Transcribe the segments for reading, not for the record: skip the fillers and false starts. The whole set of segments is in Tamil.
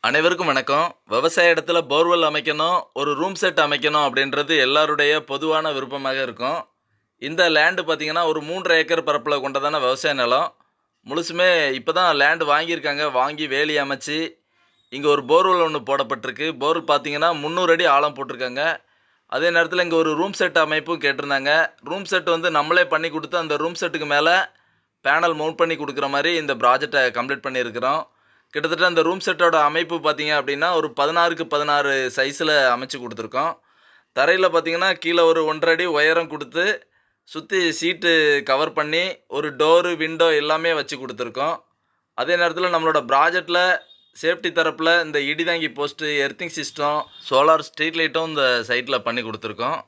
அனைவருக்கும் வணக்கம். விவசாய இடத்துல போர்வெல் அமைக்கணும், ஒரு ரூம் செட் அமைக்கணும் அப்படின்றது எல்லாருடைய பொதுவான விருப்பமாக இருக்கும். இந்த லேண்ட் பார்த்தீங்கன்னா, ஒரு 3 1/2 ஏக்கர் பரப்பளவு கொண்டதான விவசாய நிலம். முழுசுமே இப்போ தான் லேண்ட் வாங்கியிருக்காங்க. வாங்கி வேலி அமைச்சு, இங்க ஒரு போர்வெல் ஒண்ணு போடப்பட்டிருக்கு. போர்வெல் பார்த்தீங்கன்னா, 300 அடி ஆழம் போட்டிருக்காங்க. அதே நேரத்தில இங்க ஒரு ரூம் செட் அமைப்பும் கேட்டிருந்தாங்க. ரூம் செட் வந்து நம்மளே பண்ணி குடுத்து, அந்த ரூம் செட்டுக்கு மேல பேனல் மவுண்ட் பண்ணி குடுக்குற மாரி இந்த ப்ராஜெக்ட்ட கம்ப்ளீட் பண்ணியிருக்கிறோம். கிட்டத்தட்ட அந்த ரூம் செட்டோட அமைப்பு பார்த்தீங்க அப்படின்னா, ஒரு 16க்கு 16 சைஸ்ல அமைச்சு குடுத்துருக்கோம். தரையில பார்த்தீங்கன்னா, கீழ ஒரு 1 1/2 அடி உயரம் குடுத்து, சுத்தி ஷீட்டு கவர் பண்ணி, ஒரு டோரு, விண்டோ எல்லாமே வச்சு குடுத்துருக்கோம். அதே நேரத்தில நம்மளோட ப்ராஜெக்ட்ல சேஃப்டி தரப்புல இந்த இடிதாங்கி post, earthing system, solar street லைட்டும் இந்த சைட்ல பண்ணி குடுத்துருக்கோம்.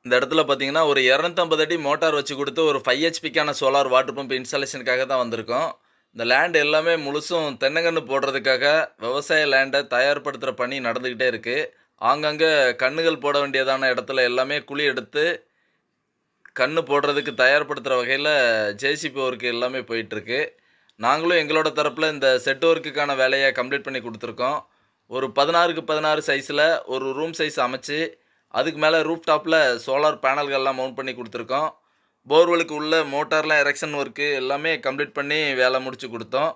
இந்த இடத்துல பார்த்தீங்கன்னா, ஒரு 250 அடி மோட்டார் வச்சு குடுத்து, ஒரு 5 ஹெச்பிக்கான சோலார் வாட்டர் பம்ப் இன்ஸ்டாலேஷனுக்காக தான் வந்திருக்கோம். இந்த லேண்ட் எல்லாமே முழுசும் தென்னங்கன்று போடுறதுக்காக விவசாய லேண்டை தயார்படுத்துகிற பணி நடந்துக்கிட்டே இருக்குது. ஆங்கங்கே கன்றுகள் போட வேண்டியதான இடத்துல எல்லாமே குழி எடுத்து கன்று போடுறதுக்கு தயார்படுத்துகிற வகையில் ஜேசிபி ஒர்க்கு எல்லாமே போயிட்டுருக்கு. நாங்களும் எங்களோட தரப்பில் இந்த செட் ஒர்க்குக்கான வேலையை கம்ப்ளீட் பண்ணி கொடுத்துருக்கோம். ஒரு 16க்கு 16 சைஸில் ஒரு ரூம் சைஸ் அமைச்சு, அதுக்கு மேலே ரூஃப் டாப்பில் சோலார் பேனல்கள்லாம் மவுண்ட் பண்ணி கொடுத்துருக்கோம். போர்வெலுக்கு உள்ள மோட்டார்லாம் எரெக்ஷன் ஒர்க்கு எல்லாமே கம்ப்ளீட் பண்ணி வேலை முடிச்சு கொடுத்தோம்.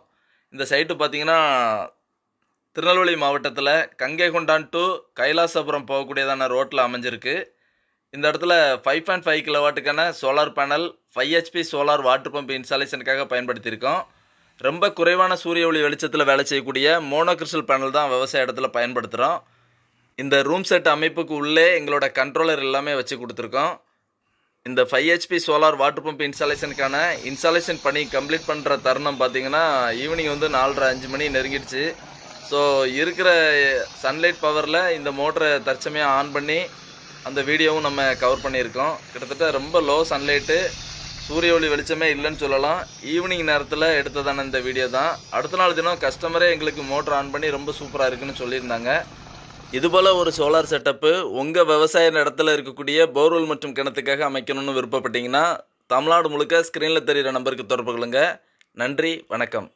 இந்த சைட்டு பார்த்தீங்கன்னா, திருநெல்வேலி மாவட்டத்தில் கங்கைகொண்டான் டு கைலாசபுரம் போகக்கூடியதான ரோட்டில் அமைஞ்சிருக்கு. இந்த இடத்துல 5.5 கிலோவாட்டுக்கான solar panel, 5 HP solar water pump இன்ஸ்டாலேஷனுக்காக பயன்படுத்தியிருக்கோம். ரொம்ப குறைவான சூரிய ஒளி வெளிச்சத்தில் வேலை செய்யக்கூடிய மோனோ கிறிஸ்டல் பேனல் தான் விவசாய இடத்துல பயன்படுத்துகிறோம். இந்த ரூம் செட் அமைப்புக்கு உள்ளே எங்களோட கண்ட்ரோலர் எல்லாமே வச்சு கொடுத்துருக்கோம். இந்த 5 ஹெச்பி சோலார் வாட்டர் பம்ப் இன்ஸ்டாலேஷனுக்கான இன்ஸ்டாலேஷன் பண்ணி கம்ப்ளீட் பண்ணுற தருணம் பார்த்தீங்கன்னா, ஈவினிங் வந்து 4:30 5 மணி நெருங்கிடுச்சு. ஸோ இருக்கிற சன்லைட் பவரில் இந்த மோட்டரை தற்சமயம் ஆன் பண்ணி அந்த வீடியோவும் நம்ம கவர் பண்ணியிருக்கோம். கிட்டத்தட்ட ரொம்ப லோ சன்லைட்டு, சூரிய ஒளி வெளிச்சமே இல்லைன்னு சொல்லலாம். ஈவினிங் நேரத்தில் எடுத்ததான இந்த வீடியோ தான். அடுத்த நாள் தினம் கஸ்டமரே எங்களுக்கு மோட்டர் ஆன் பண்ணி ரொம்ப சூப்பராக இருக்குன்னு சொல்லியிருந்தாங்க. இதுபோல் ஒரு சோலார் செட்டப்பு உங்கள் விவசாய இடத்துல இருக்கக்கூடிய போர்வெல் மற்றும் கிணத்துக்காக அமைக்கணும்னு விருப்பப்பட்டீங்கன்னா, தமிழ்நாடு முழுக்க ஸ்க்ரீனில் தெரிகிற நம்பருக்கு தொடர்பு கொள்ளுங்கள். நன்றி, வணக்கம்.